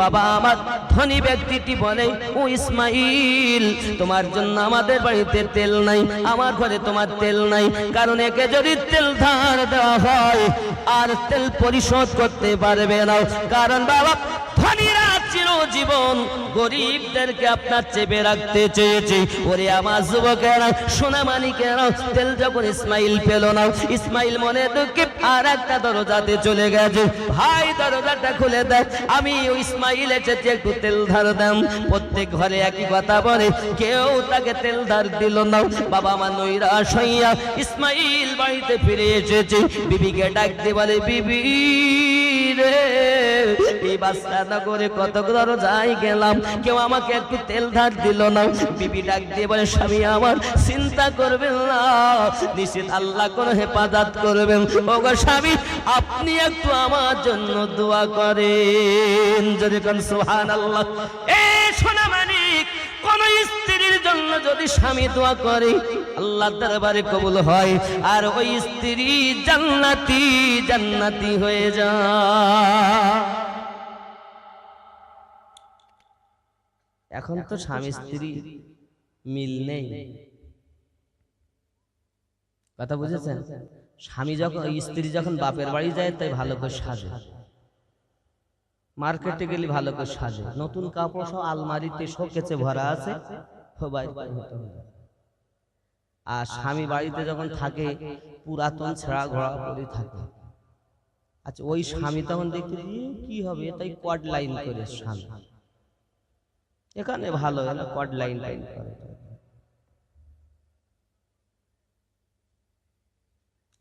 বাবা আমার ধনী ব্যক্তিটি বলে, ও ইসমাইল, তোমার জন্য আমাদের বাড়িতে তেল নাই, আমার ঘরে তোমার তেল নাই, কারণ একে যদি তেল ধার দেওয়া হয় আর তেল পরিশোধ করতে পারবে না, কারণ বাবা ধনীরা চিরজীবন গরিবদেরকে আপনার চেপে রাখতে চেয়েছে। ওরে আমার যুবকেরা, সোনামানিকেরা, তেল যখন ইসমাইল পেল না, ইসমাইল মনে দুঃখে আর একটা দরজাতে চলে গেছে। ভাই দরজাটা খুলে দেয়, আমি ইসমাইল এসেছি, একটু তেল ধার দেন। প্রত্যেক ঘরে একই কথা বলে, কেউ তাকে তেল ধার দিল না। বাবা আমার নৈরাশ হইয়া ইসমাইল বাড়িতে ফিরে এসেছে। বিবিকে ডাক দিয়ে বলে, বিবি রে, এই বাচ্চা নগরে কত দরজায় গেলাম, কেউ আমাকে একটু তেল ধার দিল না। বিবি ডাক দিয়ে বলে, স্বামী আমার, চিন্তা করবেন না, নিশ্চিত আল্লাহ কোন হেফাজত করবেন। ওগো স্বামী, আপনি একটু আমার জন্য দোয়া করেন। যদি কোন সুবহানাল্লাহ। এ সোনা মানিক, কোন স্ত্রীর জন্য যদি স্বামী দোয়া করে আল্লাহর দরবারে কবুল হয়, আর ওই স্ত্রী জান্নাতি জান্নাতি হয়ে যায়। এখন তো স্বামী স্ত্রী মিল নেই, কথা বুঝেছেন? স্বামী যখন, স্ত্রী যখন বাপের বাড়ি যায় তাই ভালো করে সাজে, মার্কেটে গেলে ভালো করে সাজে, নতুন কাপড় সব আলমারিতে শোকেসে ভরা আছে, আর স্বামী বাড়িতে যখন থাকে পুরাতন ছেঁড়া ঘোড়া পরে থাকে। আচ্ছা, ওই স্বামী তখন দেখতে কি হবে, তাই কড লাইন করে স্বামী এখানে ভালো হলো, কড লাইন লাইন করে।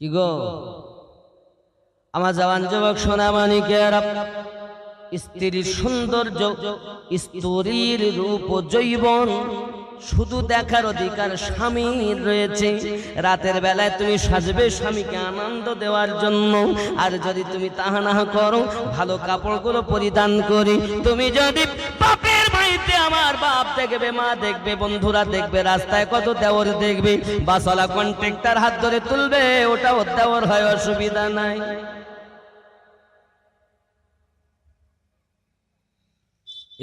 কি গো আমার জওয়ান যুবক সোনামানিকেরা, স্ত্রীর সৌন্দর্য, স্ত্রীর রূপ যৌবন শুধু দেখার অধিকার স্বামীর রয়েছে। রাতের বেলায় তুমি সাজবে স্বামীকে আনন্দ দেওয়ার জন্য, আর যদি তুমি তাহা না করো, ভালো কাপড়গুলো পরিধান করি, তুমি যদি বাপের বাড়িতে, আমার বাপ দেখবে, মা দেখবে, বন্ধুরা দেখবে, রাস্তায় কত দেওর দেখবে, বাসওয়ালা কন্ট্রাক্টর হাত ধরে তুলবে, ওটাও দেওর হয়, অসুবিধা নাই।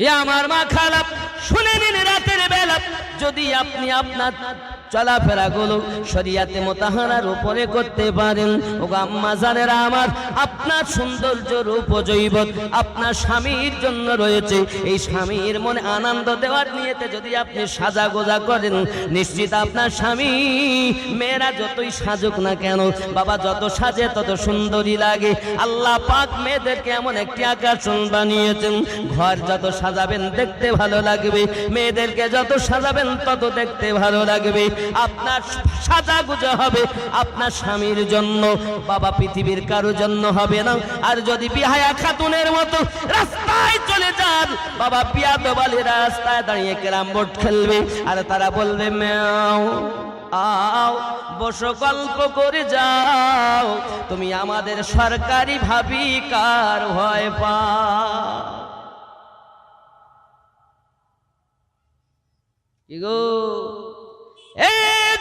এ আমার মা খারাপ, শুনে নিন, রাতের বেলা যদি আপনি আপনার চলাফেরা গুলো শরিয়াতে মুতাহারার উপরে করতে পারেন, ও আম্মা জানেরা আমার, আপনার সৌন্দর্য রূপ জৈবত আপনার স্বামীর জন্য রয়েছে। এই স্বামীর মনে আনন্দ দেওয়ার নিয়তে যদি আপনি সাজা গোজা করেন, নিশ্চিত আপনার স্বামী, মেয়েরা যতই সাজুক না কেন বাবা, যত সাজে তত সুন্দরী লাগে। আল্লাহ পাক মেয়েদেরকে এমন একটি আকর্ষণ বানিয়েছেন, ঘর যত সাজাবেন দেখতে ভালো লাগবে, মেয়েদেরকে যত সাজাবেন তত দেখতে ভালো লাগবে। আপনার সাজা গুজা হবে আপনার স্বামীর জন্য বাবা, পৃথিবীর কারো জন্য হবে না। আর যদি বিহায়া খাতুনের মতো রাস্তায় চলে যান বাবা, বিয়াদবালি রাস্তায় দাঁড়িয়ে ক্যারাম বোর্ড খেলবে, আর তারা বলবে ম্যাও আও, বসো গল্প করে যাও, তুমি আমাদের সরকারি ভাবি কার ভয় পা। কি গো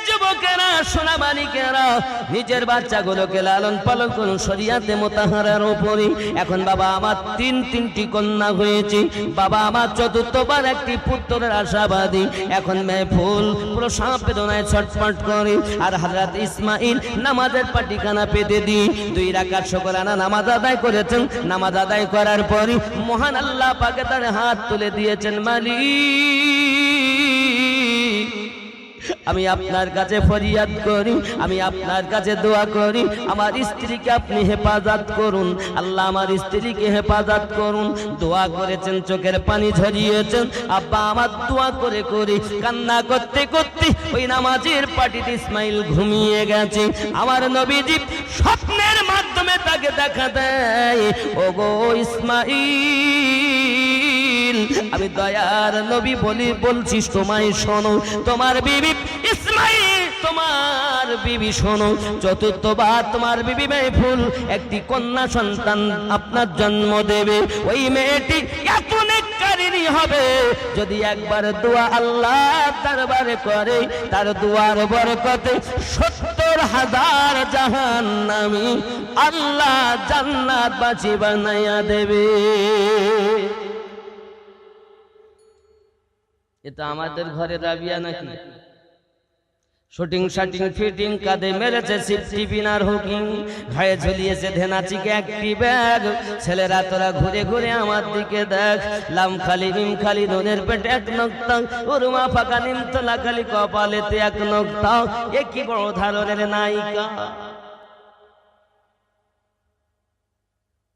যুবকেরা, সোনামানিকেরা, নিজের বাচ্চাগুলোকে লালন পালন করুন শরিয়াতে মুতাহারার উপরে। এখন বাবা আমার তিনটি কন্যা হয়েছে, বাবা আমার চতুর্থবার একটি পুত্রের আশাবাদী। এখন মেহফুল পুরো বেদনায় ছটফট করে, আর হযরত ইসমাইল নামাজের পাটিখানা পেতে দিয়ে 2 রাকাত শুকরানা নামাজ আদায় করেছেন। নামাজ আদায় করার পরে মহান আল্লাহ পাক তার হাত তুলে দিয়েছেন, মালিক, আমি আপনার কাছে ফরিয়াদ করি, আমি আপনার কাছে দোয়া করি, আমার স্ত্রীকে আপনি হেফাজত করুন। আল্লাহ আমার স্ত্রীকে হেফাজত করুন। দোয়া করেছেন, চোখের পানি ঝরিয়েছেন। আব্বা আমার দোয়া করে করে কান্না করতে করতে ওই নামাজের পাটিতে ইসমাইল ঘুমিয়ে গেছে। আমার নবীজি স্বপ্নের মাধ্যমে তাকে দেখা দেয়, ওগো ইসমাইল, আমি দয়ার নবী বলছি তোমায় শোনো, তোমার বিবি ইসমাইল, তোমার বিবি শোনো, চতুর্থবার তোমার বিবি মেহফুল একটি কন্যা সন্তান আপনার জন্ম দেবে। ওই মেয়েটি এত নেককারিনী হবে, যদি একবার দোয়া আল্লাহ দরবারে করে, তার দোয়ার বরকতে 70,000 জাহান্নামী আল্লাহ জান্নাতবাসী বানাইয়া দেবে। এটা আমাদের ঘরে রাবিয়া নাকি? শুটিং শাটিং ফিটিং কাঁধে মেরেছে সিফটি বিনার হুকিং, ঘায়ে ঝুলিয়েছে ধেনাচিকে একটি ব্যাগ। ছেলেরা তোরা ঘুরে ঘুরে আমার দিকে দেখ, লাম খালি মিম খালি নুনের পেটে এক নক্তা, উরুমা ফাঁকা নিমতলা খালি কপালেতে এক নক্তা। এ কি বড় ধরনের নায়িকা!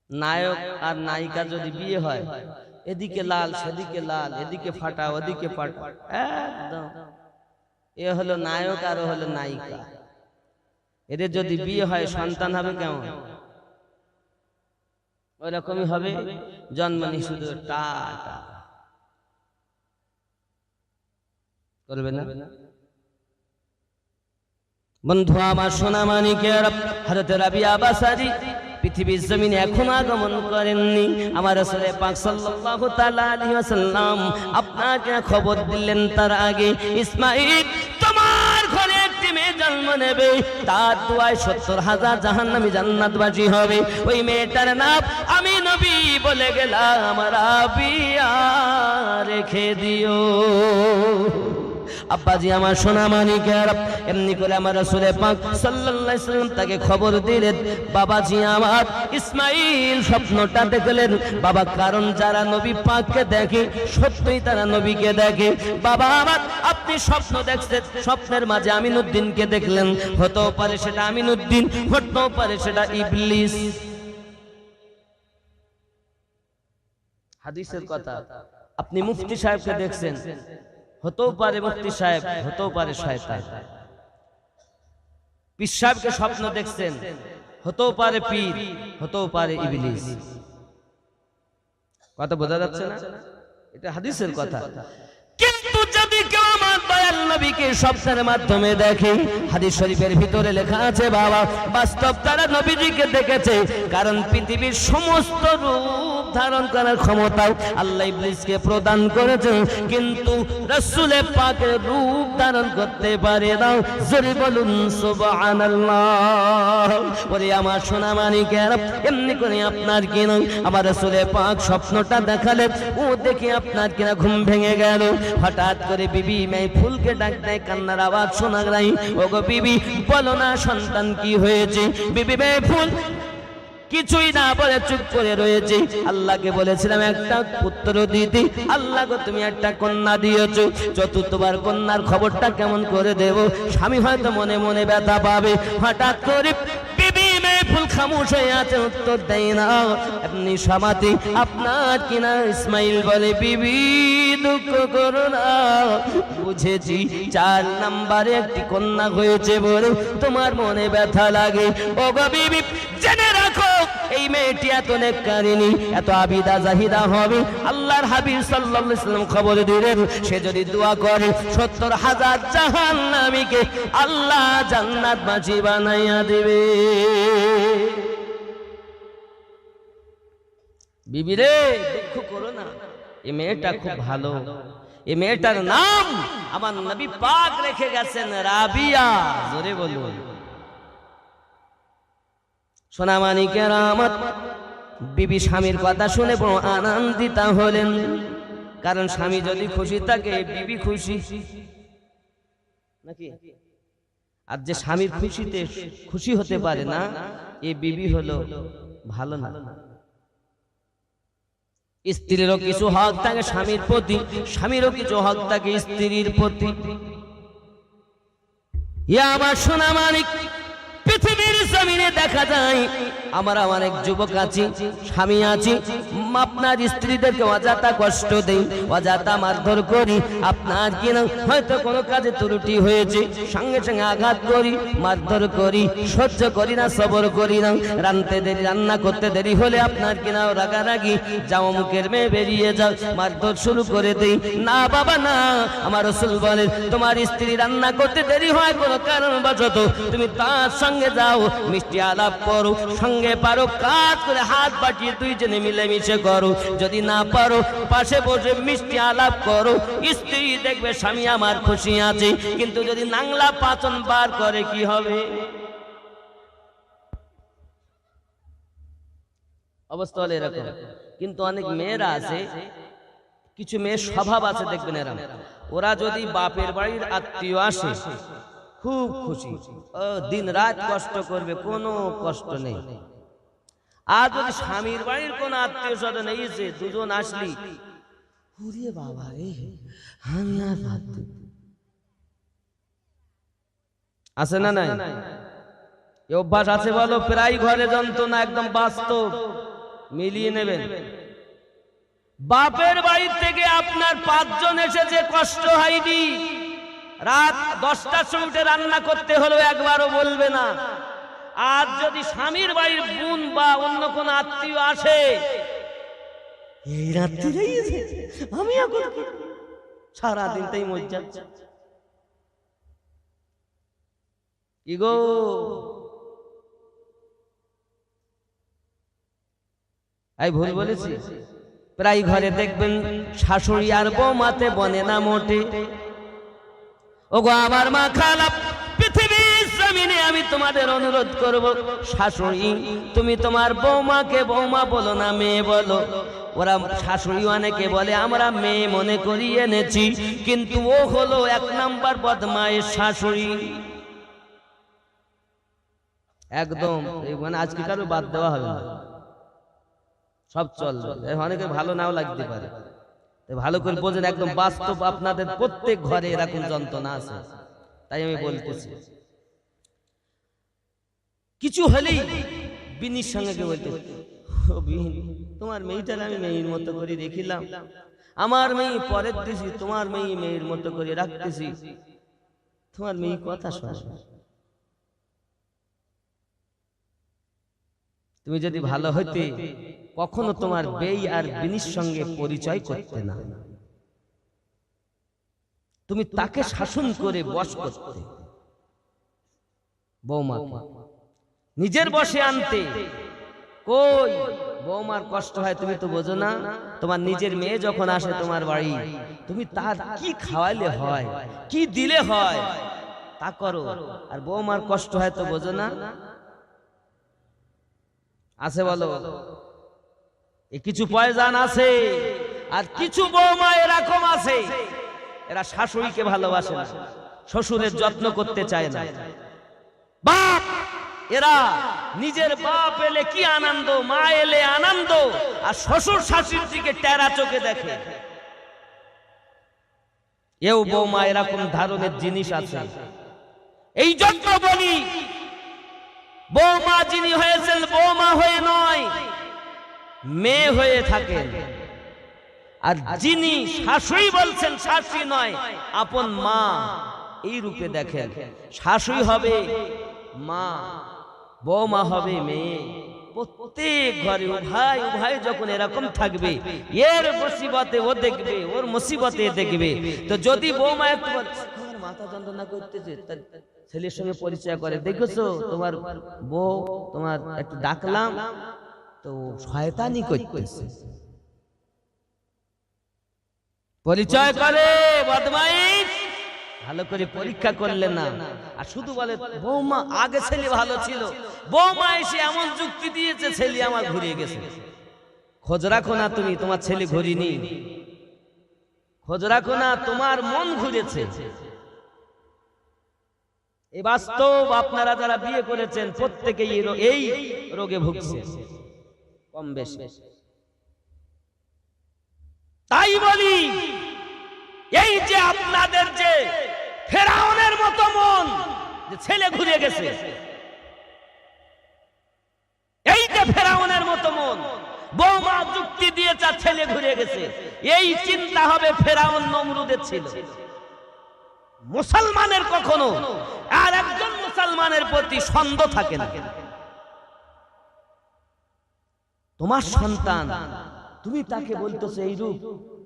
নায়ক আর নায়িকা যদি বিয়ে হয়, এদিকে লাল সেদিকে লাল, এদিকে ফাটা ওদিকে ফাটা, একদম এ হলো নায়ক আর হলো নায়িকা। এদের যদি বিয়ে হয় সন্তান হবে কেমন? ওই রকমই হবে, জন্মনি শুধু টা করবে না। বন্ধু আমার সোনা মানিকের, হযরত রাবিয়া বাসারি পৃথিবীর জমিনে এখন আগমন করেননি। আমার রাসূল পাক সাল্লাল্লাহু তাআলা আলাইহি ওয়াসাল্লাম আপনাকে খবর দিলেন তার আগে, ইসমাঈল তোমার ঘরে একটি মেয়ে জন্ম নেবে, তার দুয়ায় ৭০,০০০ জাহান্নামী জান্নাতবাসী হবে। ওই মেয়েটার নাম আমি নবী বলে গেলাম রাবিয়া রেখে দিও। আব্বাজি আমার সোনা মানিকের, এমনি করে আমার রাসূল পাক সাল্লাল্লাহু আলাইহি ওয়াসাল্লাম তাকে খবর দিলেন, বাবাজি আমার ইসমাঈল স্বপ্নটা দেখলেন। বাবা, কারণ যারা নবী পাককে দেখে সত্যই তারা নবীকে দেখে। বাবা আমার, আপনি স্বপ্ন দেখছেন, স্বপ্নের মাঝে আমিনউদ্দিনকে দেখলেন, হতেও পারে সেটা আমিনউদ্দিন, হতেও পারে সেটা ইবলিস। হাদিসের কথা। আপনি মুফতি সাহেবকে দেখছেন, হতেও পারে মুফতি সাহেব, হতেও পারে শয়তান। পীর সাহেবকে স্বপ্ন দেখছেন, হতেও পারে পীর, হতেও পারে ইবলিস। কথা বোঝা যাচ্ছে না? এটা হাদিসের কথা। কিন্তু যদি কেউ আমার দয়াল নবীকে স্বপ্নের মাধ্যমে দেখে, হাদিস শরীফের ভিতরে লেখা আছে বাবা, বাস্তব তারা নবীজিকে দেখেছে। কারণ পৃথিবীর সমস্ত রূপ ধারণ করার ক্ষমতা আল্লাহ ইবলিসকে প্রদান করেছে, কিন্তু রাসূল পাকের রূপ ধারণ করতে পারে না। জোরে বলুন সুবহানাল্লাহ। ওরে আমার সোনা মানিকের, এমনি করে আপনার কিনা আমার রাসূল পাক স্বপ্নটা দেখালেন, ও দেখে আপনার কিনা ঘুম ভেঙে গেল। হঠাৎ করে বিবি মাইফুলকে ডাক দেয়, কান্নার আওয়াজ শোনা যায়। ওগো বিবি, বলো না সন্তান কি হয়েছে? বিবি মাইফুল কিছুই না বলে চুপ করে রয়েছে। আল্লাহকে বলেছিলাম একটা পুত্র দিতে, আল্লাহ গো তুমি একটা কন্যা দিয়েছো, চতুর্থবার কন্যার খবরটা কেমন করে দেব? স্বামী হয়তো মনে মনে ব্যথা পাবে। হঠাৎ করে বিবি মাইফুল খামোশ হয়ে আছে, উত্তর দেয় না। আপনি সমাধি আপনার কিনা ইসমাইল বলে, বিবি দুঃখ করো না, বুঝেছি ৪ নম্বরে একটি কন্যা হয়েছে বলে তোমার মনে ব্যথা লাগে। ওগো বিবি, জেনে রাখো এই মেয়েটি এত নেককারিনী, এত আবিদা জাহিদা হবে। আল্লাহর হাবিব সাল্লাল্লাহু আলাইহি ওয়াসাল্লাম খবর দিলেন, সে যদি দোয়া করে ৭০,০০০ জাহান্নামীকে আল্লাহ জান্নাতবাসী বানাইয়া দেবে। বিবি রে, দুঃখ করো না, এই মেয়েটা খুব ভালো। এই মেয়েটার নাম আমার নবী পাক রেখে গেছেন রাবিয়া। জোরে বলুন। সোনা মানিকের আমার, বিবি স্বামীর কথা শুনে বড় আনন্দিতা হলেন। কারণ স্বামী যদি খুশি থাকে, বিবি খুশি নাকি? আর যে স্বামীর খুশিতে খুশি হতে পারে না, এই বিবি হলো ভালো না। স্ত্রীরও কিছু হক থাকে স্বামীর প্রতি, স্বামীরও কিছু হক থাকে স্ত্রীর প্রতি। ইয়া আমার সোনা মানিক, পৃথিবীর জমিনে দেখা যায় আমার অনেক যুবক আছে, স্বামী আছে, আপনার স্ত্রীদেরকে অযথা কষ্ট দেই, অযথা মারধর করি। আপনার কিনা হয়তো কোনো কাজে ত্রুটি হয়েছে, সঙ্গে সঙ্গে আঘাত করি, মারধর করি, সহ্য করি না, সবর করি না। রান্না দেরি, রান্না করতে দেরি হলে আপনার কিনা রাগারাগি, যাও মুখের মেয়ে বেরিয়ে যাও, মারধর শুরু করে দেই। না বাবা না, আমার রাসূল বলে তোমার স্ত্রী রান্না করতে দেরি হয় কোনো কারণবশত, তুমি তার সঙ্গে যাও, মিষ্টি আলাপ করো, সঙ্গে পারো কাজ করে হাত বাটিয়ে দুইজনে মিলেমিশে করো। যদি না পারো পাশে বসে মিষ্টি আলাপ করো, স্ত্রী দেখবে স্বামী আমার খুশি আছে। কিন্তু যদি নাংলা পাচন বার করে কি হবে? অবস্থা হলো এরকম। কিন্তু অনেক মেয়েরা আছে কিছু মেয়ের স্বভাব আছে দেখবেন এরকম, ওরা যদি বাপের বাড়ির আত্মীয় আসে খুব খুশি, দিন রাত কষ্ট করবে, কোনো কষ্ট নেই। আর যদি স্বামীর বাড়ির কোন আত্মীয় স্বজন এসে দুজন আসলি, ওরে বাবা রে আমি আর আছে না নাই এ অভ্যাস আছে বলো? প্রায় ঘরে যন্ত্রণা, একদম বাস্তব, মিলিয়ে নেবেন। বাপের বাড়ি থেকে আপনার 5 জন এসেছে, কষ্ট হয়নি, রাত 10টার সময় উঠে রান্না করতে হলো, একবারও বলবে না। আর যদি স্বামীর বাড়ির বোন বা অন্য কোন আত্মীয় আসে, এই রাত্রিরেই আমি এখন সারাদিন তাই মজ্জা কি গো, এই ভুল বলেছি? প্রায় ঘরে দেখবেন শাশুড়ি আর বৌমাতে বনে না মোটে। ওগো আমার মা খালা, পৃথিবীর জমিনে আমি তোমাদের অনুরোধ করব, শাশুড়ি তুমি তোমার বৌমাকে বৌমা বলো না, মেয়ে বলো। ওরা শাশুড়ি অনেকে বলে আমরা মেয়ে মনে করিয়ে এনেছি, কিন্তু ও হলো 1 নাম্বার বদমাইশ শাশুড়ি। একদম মানে আজকে কারো বাদ দেওয়া হবে না, সব চলবে। অনেকে ভালো নাও লাগতে পারে, ভালো করে বোঝেন, একদম বাস্তব। আপনাদের প্রত্যেক ঘরে এরকম যন্ত্রণা আছে, তাই আমি বলতেছি। কিছু হলেই বিনির সঙ্গে কে বলতে, তোমার মেয়েটার আমি মেয়ের মতো করে দেখিলাম, আমার মেয়ে পরের দিছি, তোমার মেয়ে মেয়ের মতো করে রাখতেছি, তোমার মেয়ে কথা শোনে। তুমি যদি ভালো হইতে কখনো তোমার বেই আর বিনির সঙ্গে পরিচয় করতে না, তুমি তাকে শাসন করে বশ করতে, বৌমা নিজের বশে আনতে। কই বৌমার কষ্ট হয় তুমি তো বোঝো না? তোমার নিজের মেয়ে যখন আসে তোমার বাড়ি, তুমি তার কি খাওয়াইলে হয়, কি দিলে হয় তা করো, আর বৌমার কষ্ট হয় তো বোঝো না? আছে বলো? কিছু পয়জান আছে, আর কিছু বৌমা এরকম আছে, এরা শাশুড়িকে ভালোবাসে না, শ্বশুরের যত্ন করতে চায় না। বাপ, এরা নিজের বাপ এলে কি আনন্দ, মা এলে আনন্দ, আর শ্বশুর শাশুড়ির দিকে টেরা চোখে দেখে। এও বৌমা এরকম ধরনের জিনিস আছে। এই জন্য বলি, বৌমা যিনি হয়েছেন বৌমা হয়ে নয়, মেয়ে হয়ে থাকেন। আর যিনি শাশুড়ি বলছেন শাশুড়ি নয়, আপন মা এই রূপে দেখেন। শাশুড়ি হবে মা, বৌমা হবে মেয়ে। প্রত্যেক ঘরে উভয় উভয় যখন এরকম থাকবে, এর মুসিবতে ও দেখবে, ওর মুসিবতে দেখবে। তো যদি বৌমা একটু মাথা যন্ত্রণা করতেছে, তার ছেলের সঙ্গে পরিচয় করে, দেখেছো তোমার বউ, তোমার একটু ডাকলাম তো শয়তানি করতেছে, পরিচয় করে বদমাইশ। ভালো করে পরীক্ষা করলে না, আর শুধু বলে বৌমা আগে ছেলে ভালো ছিল, বৌমা এসে এমন যুক্তি দিয়েছে ছেলে আমার ঘুরিয়ে গেছে। খোঁজ রাখো না তুমি, তোমার ছেলে ঘুরিনি। খোঁজ রাখো না, তোমার মন ঘুরেছে। এই বাস্তব। আপনারা যারা বিয়ে করেছেন প্রত্যেকেই এই রোগে ভুগছে কম বেশি। তাই বলি, এই যে আপনাদের যে ফেরাউনের মতো মন, যে ছেলে ঘুরে গেছে, এই যে ফেরাউনের মতো মন, বৌমা যুক্তি দিয়েছে ছেলে ঘুরে গেছে, এই চিন্তা হবে ফেরাউন নমরুদের ছিল। মুসলমানের কখনো আর একজন মুসলমানের প্রতি সন্দেহ থাকে না। তোমার সন্তান, তুমি তাকে বলতেছো এই রূপ,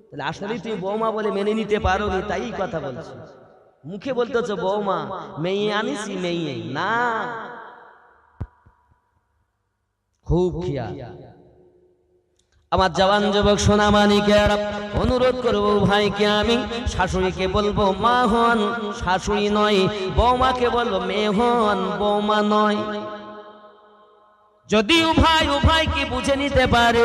তাহলে আসলে তুমি বৌমা বলে মেনে নিতে পারো নি, তাই কথা বলছো। মুখে বলতেছো বৌমা, মেয়ে আনিছি মেয়ে না। খুব খেয়াল। আমার জওয়ান যুবক সোনামানিকে অনুরোধ করবো, ভাইকে আমি শাশুড়িকে বলবো মা হন, শাশুড়ি নয়। বৌমাকে বলবো মেয়ে হন, বৌমা নয়। যদি উভয়কে বুঝে নিতে পারে,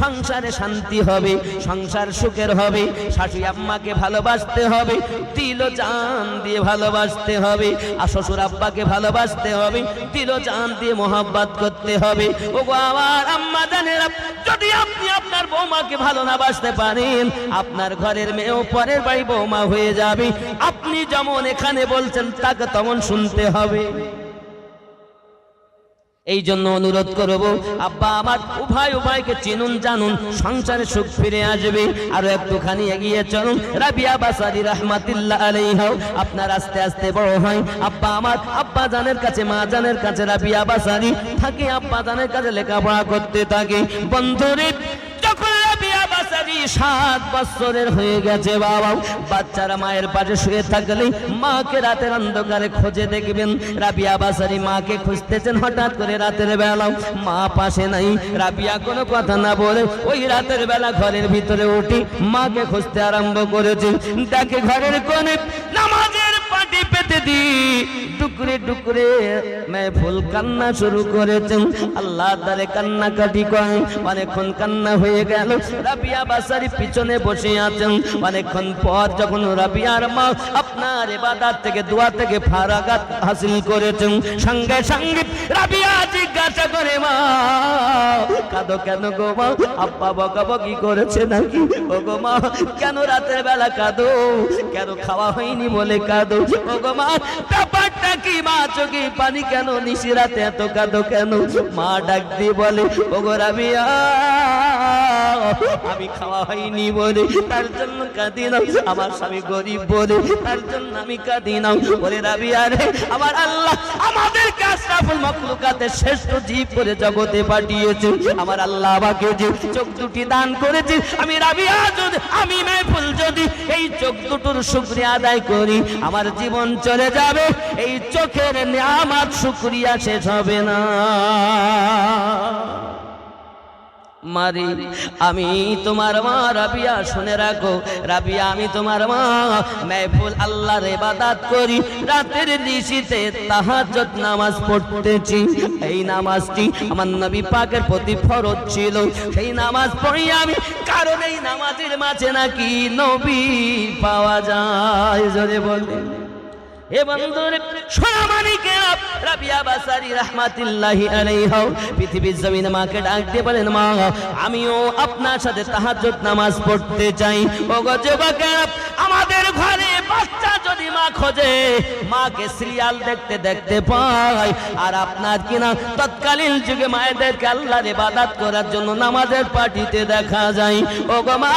সংসারে শান্তি হবে, সংসার সুখের হবে। শাশুড়ি আম্মাকে ভালোবাসতে হবে, দিল জান দিয়ে ভালোবাসতে হবে। আর শ্বশুর আব্বাকে ভালোবাসতে হবে, দিল জান দিয়ে মোহাব্বত করতে হবে। ওগো আমার আম্মা জানেরা, যদি আপনি আপনার বৌমাকে ভালো না বাসতে পারেন, আপনার ঘরের মেয়েও পরের বাড়ি বৌমা হয়ে যাবে। আপনি যেমন এখানে বলছেন তাকে তেমন শুনতে হবে। এই জন্য অনুরোধ করব, আব্বা আমার উভয়কে চিনুন জানুন, সংসারে সুখ ফিরে আসবে। আরো একটুখানি এগিয়ে চলুন। রাবিয়া বাসারি রাহমাতুল্লাহ আলাইহা আপনার আস্তে আস্তে বড় হয়। আব্বা আমার আব্বা জানের কাছে, মা জানের কাছে রাবিয়া বাসারি থাকে, আব্বা জানের কাছে লেখাপড়া করতে থাকে। বন্ধুরে, যখন রাবিয়া বাসারি 7 বছরের হয়ে গেছে, বাবা বাচ্চারা মায়ের পাশে শুয়ে থাকলে মাকে রাতের অন্ধকারে খোঁজে দেখবেন। রাবিয়া বাসারি মাকে খুঁজতেছেন, হঠাৎ করে রাতের বেলা মা পাশে নাই। রাবিয়া কোনো কথা না বলে ওই রাতের বেলা ঘরের ভিতরে উঠি মাকে খুঁজতে আরম্ভ করেছে। দেখে ঘরের কোণে নামাজের পাটি পেতে দি টুকরে টুকরে মেহফুল কান্না শুরু করেছেন। আল্লাহ তারে কান্নাকাটি করে। অনেকক্ষণ কান্না হয়ে গেল। রাবিয়া বাসারি পিছনে বসে আছেন। অনেকক্ষণ পর যখন রাবিয়ার মা আপনার ইবাদত থেকে, দোয়া থেকে ফারাগাত হাসিল করেছেন, সঙ্গে সঙ্গে রাবিয়া জিজ্ঞাসা করে, মা কাঁদো কেন গো মা? আব্বা বকাবকি করেছে নাকি? ও গো মা, কেন রাতের বেলা কাঁদো? কেন খাওয়া হয়নি বলে কাঁদো? ও গো মা, ব্যাপারটা কি মা? চোখে পানি কেন? নিশি রাতে এত কাঁদো কেন? মা ডাক দিয়ে বলে, ও গো রাবিয়া, আমি খাওয়া হয়নি বলে তার জন্য কাঁদি না। আমার স্বামী গরিব বলে তার জন্য আমি কাঁদি না। বলে রাবিয়া রে, আমার আল্লাহ আমাদেরকে আশরাফুল মাখলুকাতের শ্রেষ্ঠ জীব করে জগতে পাঠিয়েছে। আমার আল্লাহ আমাকে যে চোখ দুটি দান করেছে, আমি রাবিয়া যদি, আমি মেহফুল যদি এই চোখ দুটোর শুকরিয়া আদায় করি, আমার জীবন চলে যাবে। এই চোখের নিয়ামত শুকরিয়া শেষ হবে না। মারি, আমি তোমার মা রাবিয়া, শুনে রাখো রাবিয়া, আমি তোমার মা। মেহফুল আল্লাহর ইবাদত করি, রাতের নিশিতে তাহাজ্জুদ নামাজ পড়তেছি। এই নামাজটি আমার নবী পাকের প্রতি ফরজ ছিল। সেই নামাজ পড়ি আমি, কারণ এই নামাজের মাঝে নাকি নবী পাওয়া যায়। জোরে বলেন। এ বন্ধুরে, সোনামানিকেরা, রাবিয়া বাসারি রাহমাতুল্লাহি আলাইহা পৃথিবীর জমিনে মাকে ডাক দিয়ে বলেন, মা আমিও আপনার সাথে তাহাজ্জুদ নামাজ পড়তে চাই। ও গো যুবকেরা, আমাদের ঘরে বাচ্চা যদি মা খোঁজে, মাকে সিরিয়াল দেখতে দেখতে পায়। আর আপনার কিনা তৎকালীন যুগে মায়েদেরকে আল্লাহর ইবাদত করার জন্য নামাজের পাটিতে দেখা যায়। ও গো মা,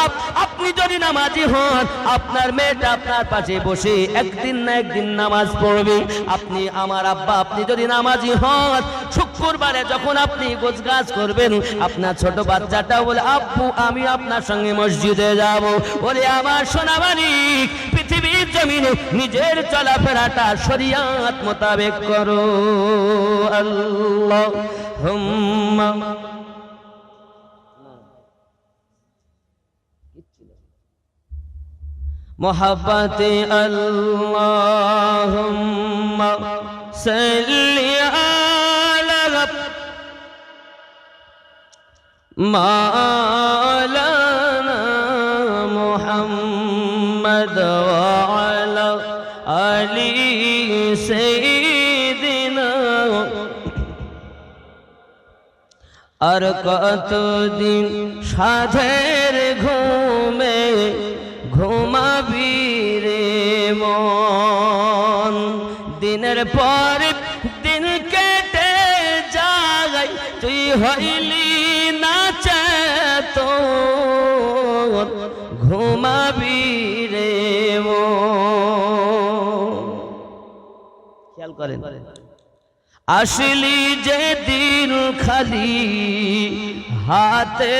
আপনি যদি নামাজি হন, আপনার মেয়েটা আপনার পাশে বসে একদিন না একদিন নামাজ পড়বে। আপনি আমার আব্বা, আপনি যদি নামাজি হন, শুক্রবারে যখন আপনি গোছগাছ করবেন, আপনার ছোট বাচ্চাটাও বলে, আব্বু আমি আপনার সঙ্গে মসজিদে যাব। বলে আমার সোনামানি, পৃথিবীর জমিনে নিজের চলাফেরাটা শরিয়াত মোতাবেক করো। আল্লাহুম্মা মোহাব্বতে আল্লাহুম্মা সাল্লি আলা মাওলানা মুহাম্মদ ওয়া আলা আলি সাইয়্যিদিনা। আর কতদিন সাধের ঘুমে ঘুমাবি রে মন? দিনের পর দিন কেটে যায়, তুই হইলি না চেতন, ঘুমাবি রে মন। খেয়াল করেন, আসলি যে দিন খালি হাতে,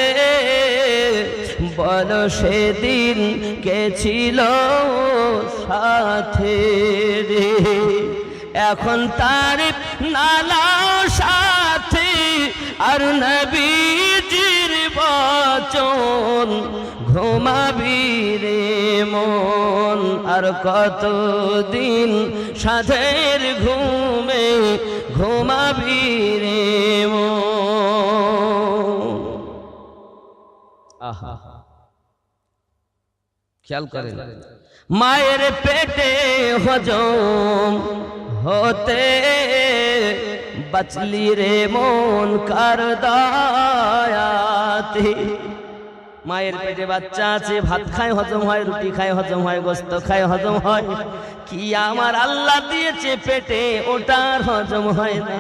বলো সেদিন কে ছিল সাথে রে? এখন তার নালাও সাথে, আর নবীজির বচন, ঘুমাবি রে মন। আর কতদিন সাধের ঘুমে ঘুমাবি রে মন? আহা, খেয়াল করেন, মায়ের পেটে হজম হতে বাঁচলি রে মন কার দয়াতে। মায়ের পেটে বাচ্চা আছে, ভাত খায় হজম হয়, রুটি খায় হজম হয়, গোস্ত খায় হজম হয়, কি আমার আল্লাহ দিয়েছে পেটে ওটার হজম হয় না।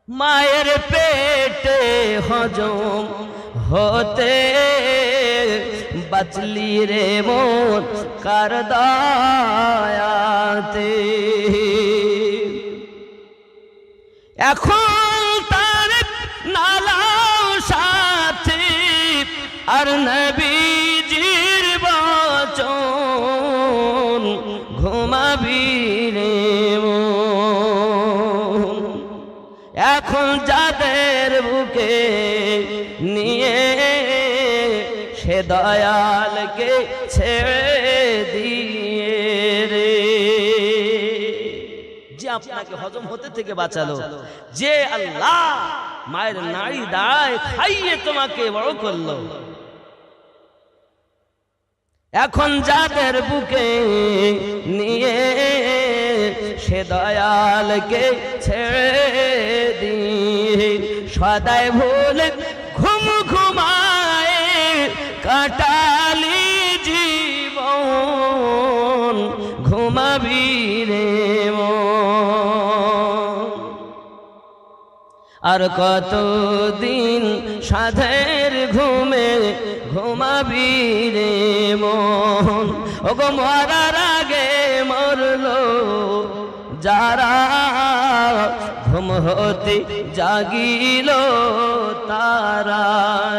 মায়ের পেটে হজম হতে বাঁচলি রে মন কার দয়াতে। এখন তার নালাও সাথী আর নবীজির বচন ঘুমাবি রে মন। এখন যাদের বুকে নিয়ে সে দয়ালকে ছেড়ে দিয়ে রে, যে আপনাকে হজম হতে থেকে বাঁচালো, যে আল্লাহ মায়ের নাড়ি দাঁড়ায় খাইয়ে তোমাকে বড় করলো, এখন যাদের বুকে নিয়ে সে দয়ালকে ছেড়ে দিয়ে সদাই ভুলে ঘুম ঘুমায় কাটালি জীবন ঘুমাবি রে মন। আর কতদিন সাধের ঘুমে ঘুমাবি রে মন। ওগো মরার আগে মরলো যারা, ঘুম হতে জাগিল তারা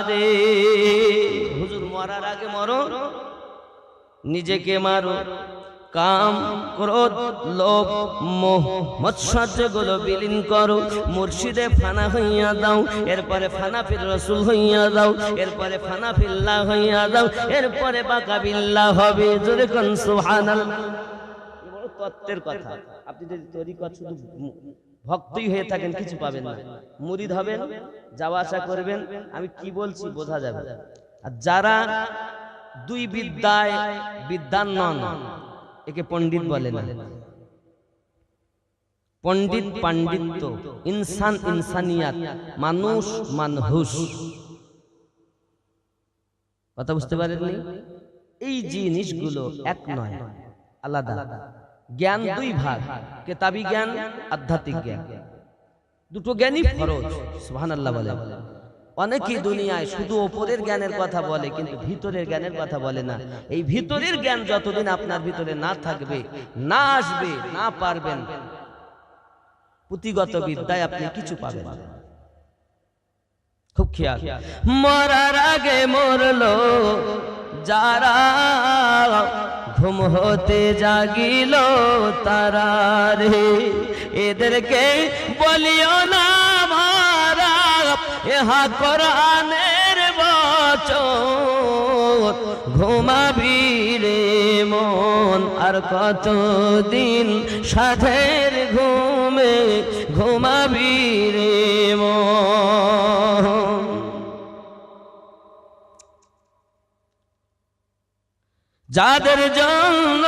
রে। হুজুর মরার আগে মরো, নিজেকে মারো, কাম ক্রোধ লোভ মোহ মৎসর্য গুলো বিলীন করো, মুর্শিদে ফানা হইয়া দাও, এরপরে ফানা ফির রসুল হইয়া দাও, এরপরে ফানা ফিল্লাহ হইয়া দাও, এরপরে বাকা বিল্লাহ হবে। জোরে কোন সুবহানাল্লাহ। বড় তত্ত্বের কথা। আপনি যদি তরিকত শুধু ভক্তই হয়ে থাকেন কিছু পাবেন না, মুরিদ হবেন, যাওয়া আসা করবেন, আমি কি বলছি বোঝা যাবে। আর যারা দুই বিদ্যায় বিদ্বান নন একে পণ্ডিত বলে না। পণ্ডিত পাণ্ডিত্য, ইনসান ইনসানিয়াত, মানুষ মানহুস। কথা বুঝতে পারেননি? এই জিনিসগুলো এক নয়, আলাদা। জ্ঞান দুই ভাগ, কিতাবী জ্ঞান, আধ্যাত্মিক জ্ঞান। দুটো জ্ঞানই ফরজ। সুবহানাল্লাহ বলে। অনেকেই দুনিয়ায় শুধু ওপরের জ্ঞানের কথা বলে কিন্তু ভিতরের জ্ঞানের কথা বলে না। এই ভিতরের জ্ঞান যতদিন আপনার ভিতরে না থাকবে, না আসবে, না পারবেন, পুঁথিগত বিদ্যায় আপনি কিছু পাবেন না। খুব খেয়াল। মরার আগে মরলো যারা, ঘুম হতে জাগিল তারা রে, এদেরকে বলিও না মারা, ইহা কোরআনের বচন ঘুমাবি রে মন। আর কতদিন সাধের ঘুমে ঘুমাবি রে মন। যাদের জন্য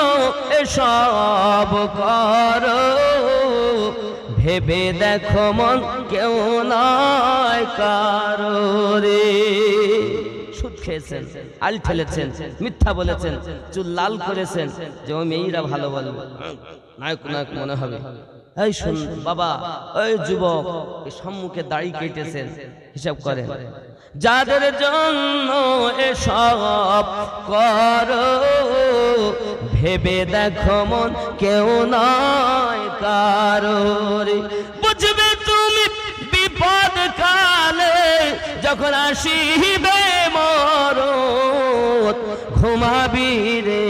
এসব করো, ভেবে দেখো মন কেউ নয় কারো রে। সুদ খেয়েছেন, আল ঠেলেছেন, মিথ্যা বলেছেন, চুল লাল করেছেন, যে ওই মেয়েরা ভালো বলবে, নায়ক নায়ক মনে হবে। এই শুন বাবা, ওই যুবক, এই সম্মুখে দাড়ি কেটেছেন, হিসাব করেন। যাদের জন্য এসব করো, ভেবে দেখো মন কেউ নয় কারো রে। বুঝবে তুমি বিপদ কালে যখন আসিবে মরণ, ঘুমাবি রে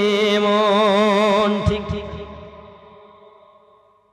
মন। ঠিক ঠিক।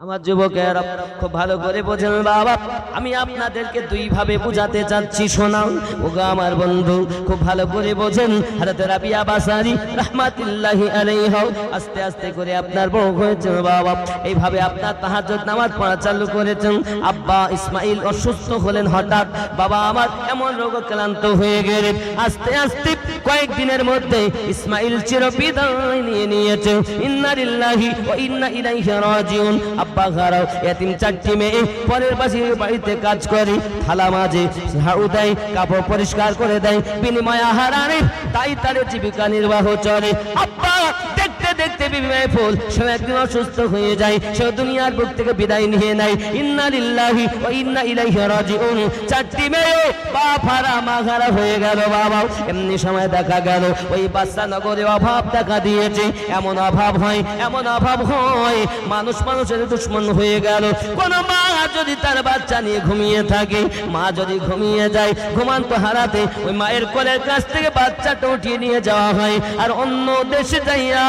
আমার আমার যুবকেরা খুব ভালো করে বোঝেন বাবা, আমি আপনাদেরকে দুই ভাবে বুঝাতে চাচ্ছি, শোনাও ওগো আমার বন্ধু, খুব ভালো করে বোঝেন। হযরত রাবিয়া বাসারি রাহমাতুল্লাহি আলাইহি আস্তে আস্তে করে আপনার বউ হয়েছে বাবা, এইভাবে আপনার তাহাজ্জুদ নামাজ পড়া চালু করেছেন। আব্বা ইসমাইল অসুস্থ হলেন হঠাৎ, বাবা আমার এমন রোগক্রান্ত হয়ে গেলেন, আস্তে আস্তে কয়েকদিনের মধ্যে ইসমাইল চিরবিদায় নিয়ে নিয়েছে। ইন্না লিল্লাহি ওয়া ইন্না ইলাইহি রাজিউন। আব্বা ঘাড়াও এতিম চারটি মেয়ে পরের বাড়িতে কাজ করে, থালা মাঝে ঝাড়ু দেয়, কাপড় পরিষ্কার করে দেয়, বিনিময় আহার আনে, তাই তার জীবিকা নির্বাহ চলে। আব্বা দেখতে দেখতে বিবি মাহফুল সে একদিন অসুস্থ হয়ে যায়, সে দুনিয়ার বুক থেকে বিদায় নিয়ে নেয়। ইন্না লিল্লাহি ওয়া ইন্না ইলাইহি রাজিউন। চারটি মেয়ে বাপ হারা মা হারা হয়ে গেল বাবা। এমনি সময় দেখা গেল ওই বাচ্চা নগরে অভাব দেখা দিয়েছে। এমন অভাব হয়, এমন অভাব হয়, মানুষ মানুষের দুশ্মন হয়ে গেল। কোন মা যদি তার বাচ্চা নিয়ে ঘুমিয়ে থাকে, মা যদি ঘুমিয়ে যায়, ঘুমান্ত হারাতে ওই মায়ের কোলের কাছ থেকে বাচ্চাটা উঠিয়ে নিয়ে যাওয়া হয়, আর অন্য দেশে যাইয়া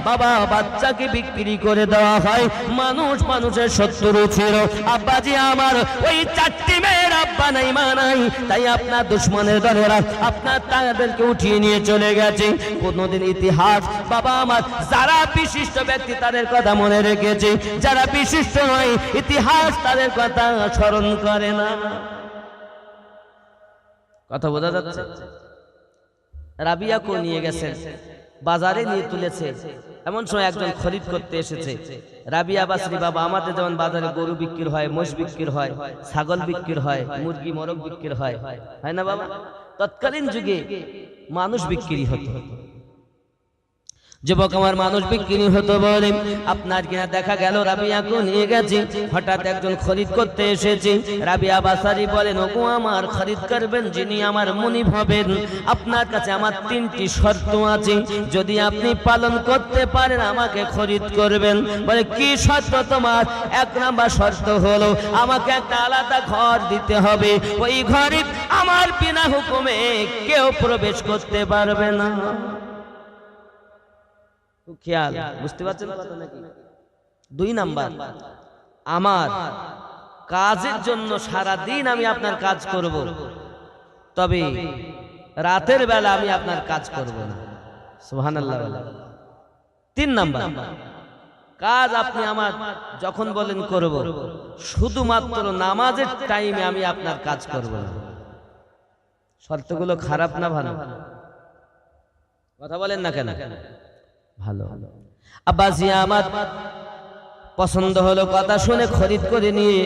বাবা বাচ্চাকে বিক্রি করে দেওয়া হয়। মানুষ মানুষের শত্রু ছিল। আব্বাজি আমার ওই চারটি মেয়ের আব্বা নাই মা নাই, তাই আপনার দুশ্মনের দলেরা আপনার তাদেরকে উঠিয়ে নিয়ে চলে গেছে। কোনদিন ইতিহাস বাবা আমার যারা বিশিষ্ট ব্যক্তি তাদের কথা মনে রেখেছে, যারা বিশিষ্ট নয় ইতিহাস তাদের কথা স্মরণ করে না। কথা বোঝা যাচ্ছে? রাবিয়াকে নিয়ে গেছেন, বাজারে নিয়ে তুলেছে। এমন সময় একজন খরিদ করতে এসেছে। রাবিয়া বাসরি বাবা, আমাদের যেমন বাজারে গরু বিক্রি হয়, মোষ বিক্রি হয়, ছাগল বিক্রি হয়, মুরগি মোরগ বিক্রি হয়, হয় না বাবা? তৎকালীন যুগে মানুষ বিক্রি হতো। যুবক আমার মানুষ বিক্রি হতো বলে আপনার কিনা দেখা গেল রাবিয়াকে নিয়ে গেছে। হঠাৎ একজন খরিদ করতে এসেছে। রাবিয়া বাসারি বলেন, ওগো আমার খরিদ করবেন যিনি আমার মুনিব হবেন, আপনার কাছে আমার তিনটি শর্ত আছে, যদি আপনি পালন করতে পারেন আমাকে খরিদ করবেন। বলে কি শর্ত তোমার? এক নাম্বার শর্ত হলো আমাকে একটা আলাদা ঘর দিতে হবে, ওই ঘরে আমার বিনা হুকুমে কেউ প্রবেশ করতে পারবে না। খেয়াল, বুঝতে পারছেন কথা নাকি? দুই নাম্বার, আমার কাজের জন্য সারা দিন আমি আপনার কাজ করব, তবে রাতের বেলা আমি আপনার কাজ করব না। সুবহানাল্লাহ। তিন নাম্বার, কাজ আপনি আমার যখন বলেন করব, শুধুমাত্র নামাজের টাইমে আমি আপনার কাজ করব না। শর্তগুলো খারাপ না ভালো? কথা বলেন না কেন? ভালো। আব্বাসি আমার পছন্দ হলো, কথা শুনে খরিদ করে নিয়ে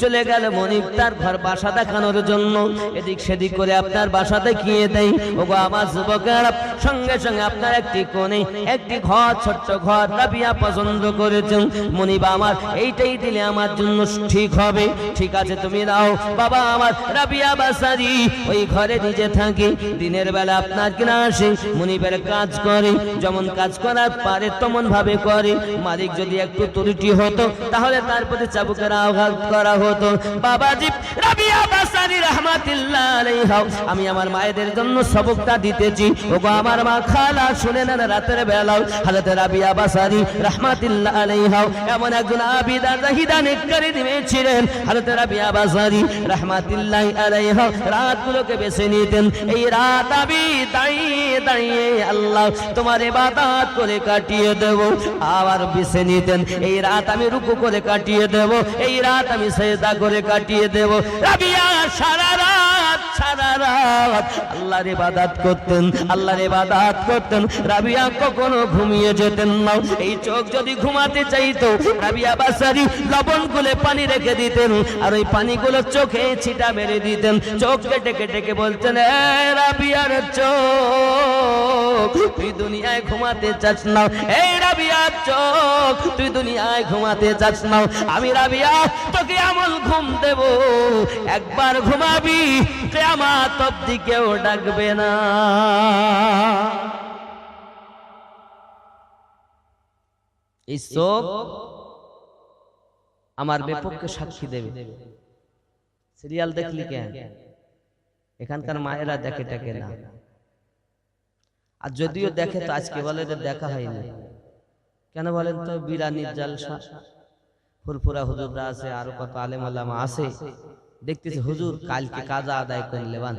চলে গেল মনিব তার ঘর বাসা দেখানোর জন্য। এদিক সেদিক করে আপনার বাসা দেখিয়ে দেয়। ওগো আমার যুবকেরা, সঙ্গে সঙ্গে আপনার একটি কোণে একটি ঘর, ছোট্ট ঘর রাবিয়া পছন্দ করেছেন। মনিব আমার এইটাই দিলে আমার জন্য ঠিক হবে। ঠিক আছে তুমি দাও। বাবা আমার রাবিয়া বাসারি ওই ঘরে নিজে থাকে, দিনের বেলা আপনার কিনা আসে, মনিবের কাজ করে, যেমন কাজ করার পারে তেমন ভাবে করে। মালিক যদি একটু ত্রুটি হতো তাহলে তার প্রতি চাবুকের আঘাত করা হতো। বাবাজি রাবিয়া বাসারি রাহমাতুল্লাহ আলাইহা, আমি আমার মায়েদের জন্য সবকটা দিতেছি। ওগো আমার মা খালা শুনে না, রাতের বেলা হযরত রাবিয়া বাসারি রাহমাতুল্লাহ আলাইহা এমন একজন আবিদা জাহিদা নেককারী ছিলেন। হযরত রাবিয়া বাসারি রাহমাতুল্লাহ আলাইহা রাতগুলোকে বেছে নিতেন। এই রাত আমি দাঁড়িয়ে দাঁড়িয়ে আল্লাহ তোমার ইবাদত করে কাটিয়ে দেব। আবার বেছে নিতেন, এই রাত আমি রুকু করে কাটিয়ে দেব, এই রাত আমি সেজদা করে কাটিয়ে দেব। রাবিয়া সারা রাত আল্লাহর ইবাদত করতেন, আল্লাহর ইবাদত করতেন। রাবিয়া কখনো ঘুমিয়ে যেতেন না। এই চোখ যদি ঘুমাতে চাইতো, রাবিয়া বাসারি লবণ গুলে পানি রেখে দিতেন, আর ওই পানিগুলো চোখে ছিটা মেরে দিতেন। চোখ কেটে কেটে বলতেন, রাবিয়ার চোখ তুই দুনিয়ায় ঘুমাতে চাস না, এই রাবিয়ার চোখ তুই দুনিয়ায় ঘুমাতে চাস না, আমি রাবিয়া তোকে এমন ঘুম দেব, একবার ঘুমাবি কিয়ামত অবধি কেউ ডাকবে না। এই চোখ আমার বিপক্ষে সাক্ষী দেবে। সিরিয়াল দেখলি কেন? এখানকার মায়েরা দেখে টাকে না, আর যদিও দেখে তো আজকে বলে যে দেখা হয়নি। কেন বলেন তো? বিরানির জালসা, ফুরফুরা হুজুররা আছে, আরো কত আলেম ওলামা আছে। দেখতেছি হুজুর কালকে কাজা আদায় করে লেবান।